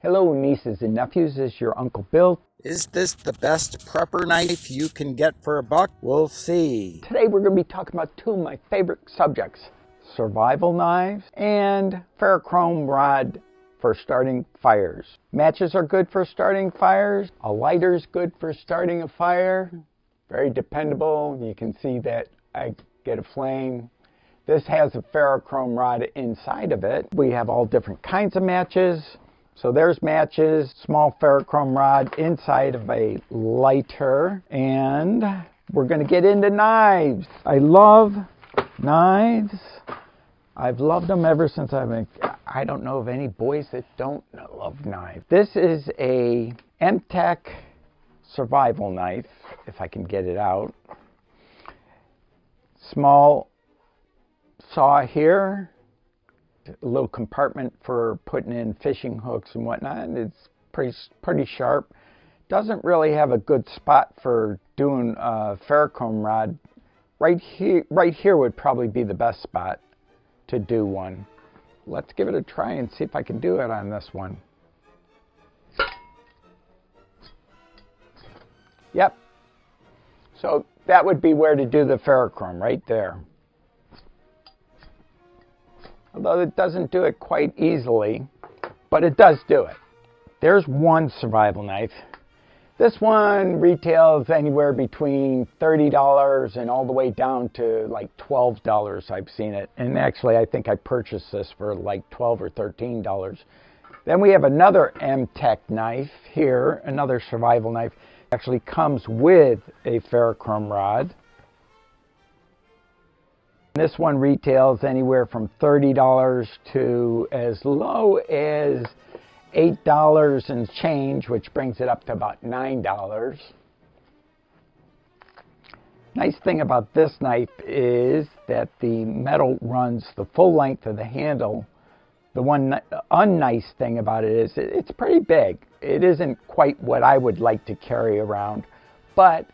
Hello nieces and nephews, this is your Uncle Bill. Is this the best prepper knife you can get for a buck? We'll see. Today we're going to be talking about two of my favorite subjects, survival knives and ferrochrome rod for starting fires. Matches are good for starting fires. A lighter is good for starting a fire. Very dependable. You can see that I get a flame. This has a ferrochrome rod inside of it. We have all different kinds of matches. So there's matches, small ferrochrome rod inside of a lighter, and we're going to get into knives. I love knives. I've loved them ever since I don't know of any boys that don't love knives. This is a M50 survival knife, if I can get it out. Small saw here. A little compartment for putting in fishing hooks and whatnot. It's pretty sharp. Doesn't really have a good spot for doing a ferrochrome rod. Right here would probably be the best spot to do one. Let's give it a try and see if I can do it on this one. Yep. So that would be where to do the ferrochrome, right there. Although it doesn't do it quite easily, but it does do it. There's one survival knife. This one retails anywhere between $30 and all the way down to like $12. I've seen it. And actually, I think I purchased this for like $12 or $13. Then we have another M50 knife here, another survival knife. Actually comes with a ferrochrome rod. This one retails anywhere from $30 to as low as $8 and change, which brings it up to about $9. Nice thing about this knife is that the metal runs the full length of the handle. The one unnice thing about it is it's pretty big. It isn't quite what I would like to carry around, but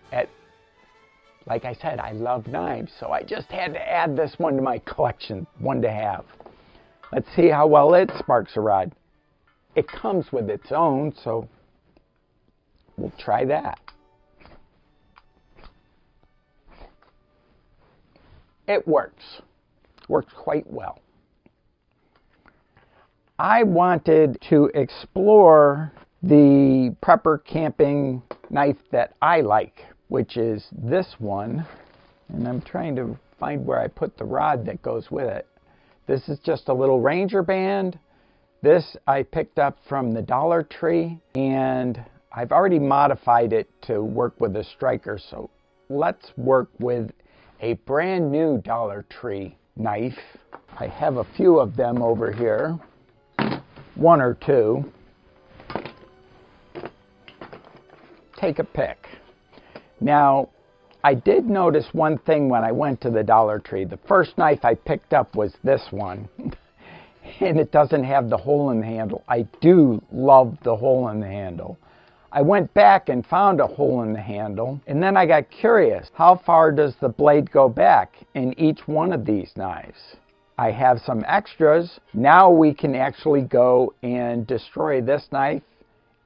like I said, I love knives, so I just had to add this one to my collection, one to have. Let's see how well it sparks a rod. It comes with its own, so we'll try that. It works. Works quite well. I wanted to explore the prepper camping knife that I like, which is this one, and I'm trying to find where I put the rod that goes with it. This is just a little Ranger band. This I picked up from the Dollar Tree, and I've already modified it to work with a striker, so let's work with a brand new Dollar Tree knife. I have a few of them over here, one or two. Take a pick. Now, I did notice one thing when I went to the Dollar Tree. The first knife I picked up was this one, and it doesn't have the hole in the handle. I do love the hole in the handle. I went back and found a hole in the handle, and then I got curious. How far does the blade go back in each one of these knives? I have some extras. Now we can actually go and destroy this knife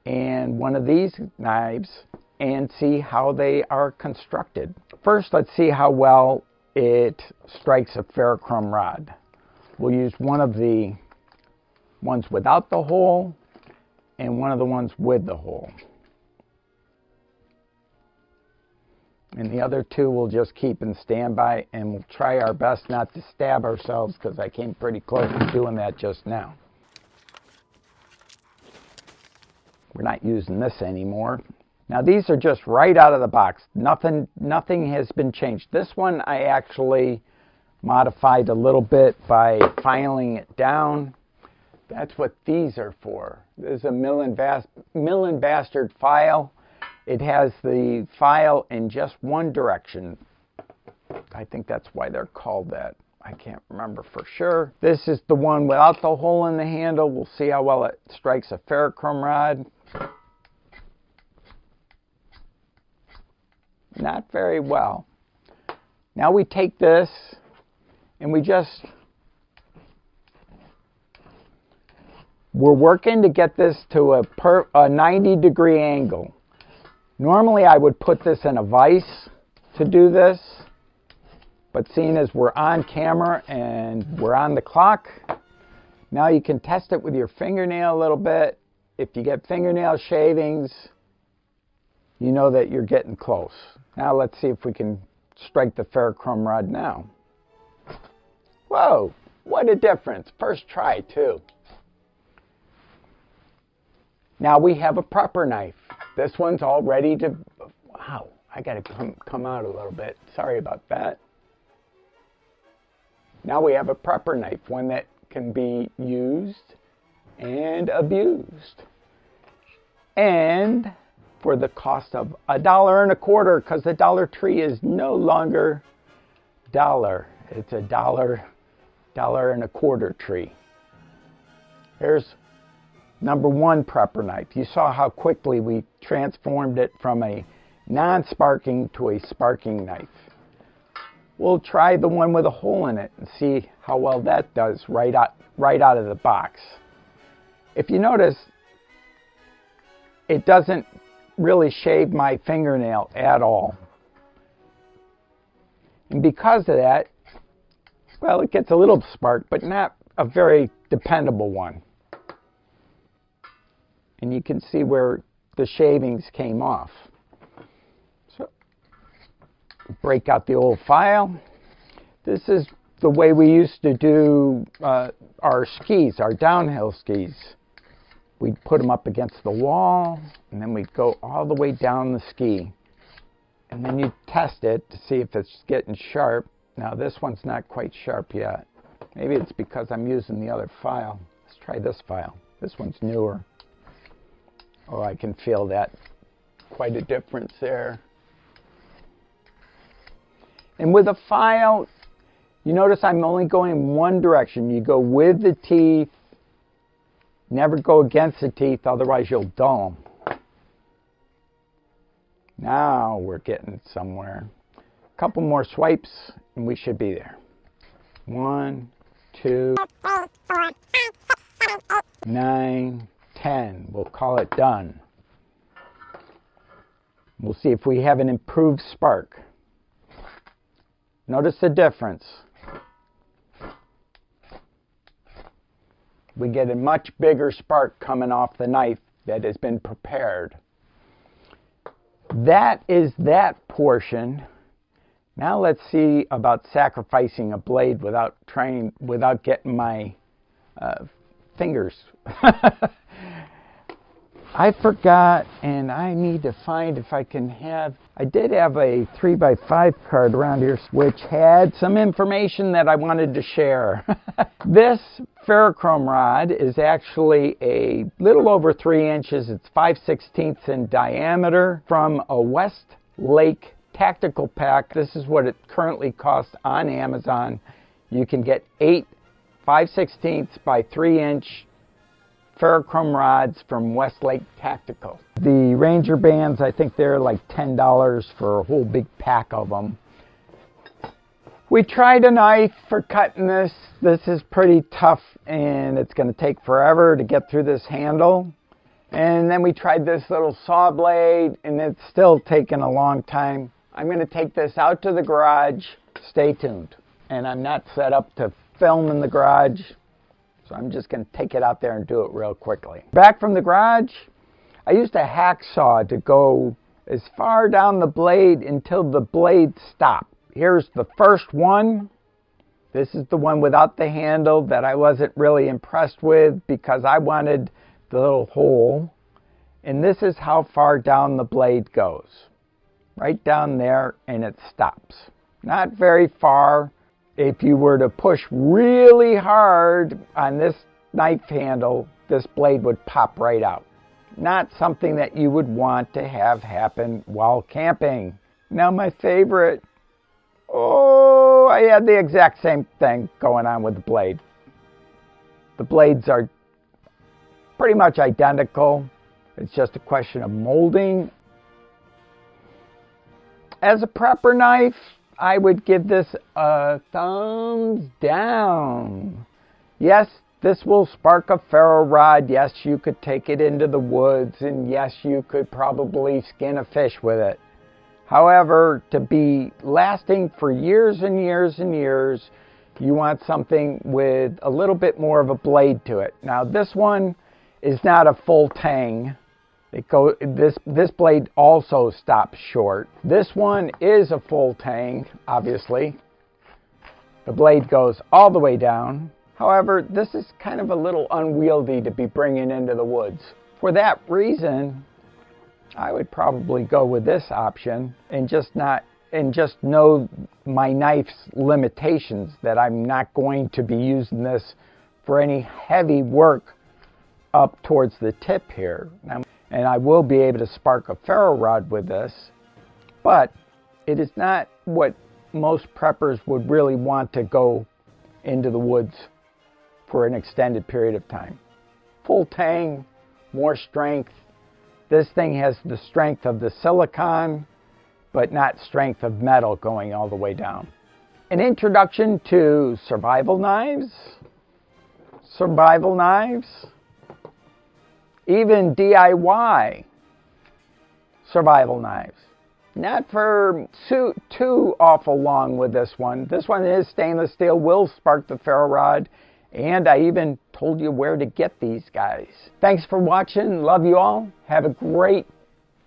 and one of these knives and see how they are constructed. First, let's see how well it strikes a ferrochrome rod. We'll use one of the ones without the hole and one of the ones with the hole. And the other two we'll just keep in standby, and we'll try our best not to stab ourselves because I came pretty close to doing that just now. We're not using this anymore. Now these are just right out of the box. Nothing has been changed. This one I actually modified a little bit by filing it down. That's what these are for. This is a mill and bastard file. It has the file in just one direction. I think that's why they're called that. I can't remember for sure. This is the one without the hole in the handle. We'll see how well it strikes a ferrochrome rod. Not very well. Now we take this and we just We're working to get this to a 90-degree angle. Normally I would put this in a vise to do this, but seeing as we're on camera and we're on the clock, now you can test it with your fingernail a little bit. If you get fingernail shavings, you know that you're getting close. Now let's see if we can strike the ferrochrome rod now. Whoa, what a difference. First try too. Now we have a prepper knife. This one's all ready to, wow, I gotta come out a little bit. Sorry about that. Now we have a prepper knife, one that can be used and abused. And for the cost of $1.25, because the Dollar Tree is no longer dollar. It's a $1.25 tree. Here's number one prepper knife. You saw how quickly we transformed it from a non-sparking to a sparking knife. We'll try the one with a hole in it and see how well that does right out of the box. If you notice, it doesn't really shave my fingernail at all. And because of that, well, it gets a little spark, but not a very dependable one. And you can see where the shavings came off. So, break out the old file. This is the way we used to do our skis, our downhill skis. We'd put them up against the wall, and then we'd go all the way down the ski. And then you'd test it to see if it's getting sharp. Now this one's not quite sharp yet. Maybe it's because I'm using the other file. Let's try this file. This one's newer. Oh, I can feel that. Quite a difference there. And with a file, you notice I'm only going in one direction. You go with the teeth. Never go against the teeth, otherwise you'll dull them. Now we're getting somewhere. A couple more swipes and we should be there. 1, 2, 9, 10. We'll call it done. We'll see if we have an improved spark. Notice the difference. We get a much bigger spark coming off the knife that has been prepared. That is that portion. Now let's see about sacrificing a blade without getting my fingers. I forgot, and I need to find if I can have, I did have a 3x5 card around here which had some information that I wanted to share. This ferrochrome rod is actually a little over 3 inches. It's 5/16 in diameter from a Westlake tactical pack. This is what it currently costs on Amazon. You can get 8 5/16 by 3-inch ferrochrome rods from Westlake Tactical. The Ranger bands, I think they're like $10 for a whole big pack of them. We tried a knife for cutting this. This is pretty tough and it's going to take forever to get through this handle. And then we tried this little saw blade and it's still taking a long time. I'm going to take this out to the garage. Stay tuned. And I'm not set up to film in the garage. So I'm just going to take it out there and do it real quickly. Back from the garage, I used a hacksaw to go as far down the blade until the blade stopped. Here's the first one. This is the one without the handle that I wasn't really impressed with because I wanted the little hole. And this is how far down the blade goes. Right down there, and it stops. Not very far. If you were to push really hard on this knife handle, this blade would pop right out. Not something that you would want to have happen while camping. Now my favorite. Oh, I had the exact same thing going on with the blade. The blades are pretty much identical. It's just a question of molding. As a prepper knife, I would give this a thumbs down. Yes, This will spark a ferro rod. Yes, you could take it into the woods, and yes, you could probably skin a fish with it. However, to be lasting for years and years and years, you want something with a little bit more of a blade to it. Now, this one is not a full tang. This blade also stops short. This one is a full tang, obviously. The blade goes all the way down. However, this is kind of a little unwieldy to be bringing into the woods. For that reason, I would probably go with this option and just know my knife's limitations, that I'm not going to be using this for any heavy work up towards the tip here. And I will be able to spark a ferro rod with this, but it is not what most preppers would really want to go into the woods for an extended period of time. Full tang, more strength. This thing has the strength of the silicone, but not strength of metal going all the way down. An introduction to survival knives, even DIY survival knives. Not for too awful long with this one. This one is stainless steel, will spark the ferro rod, and I even told you where to get these guys. Thanks for watching. Love you all. Have a great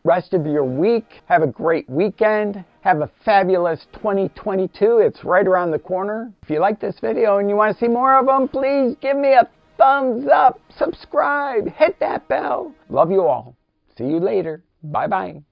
rest of your week. Have a great weekend. Have a fabulous 2022. It's right around the corner. If you like this video and you want to see more of them, please give me a thumbs up, subscribe, hit that bell. Love you all. See you later. Bye-bye.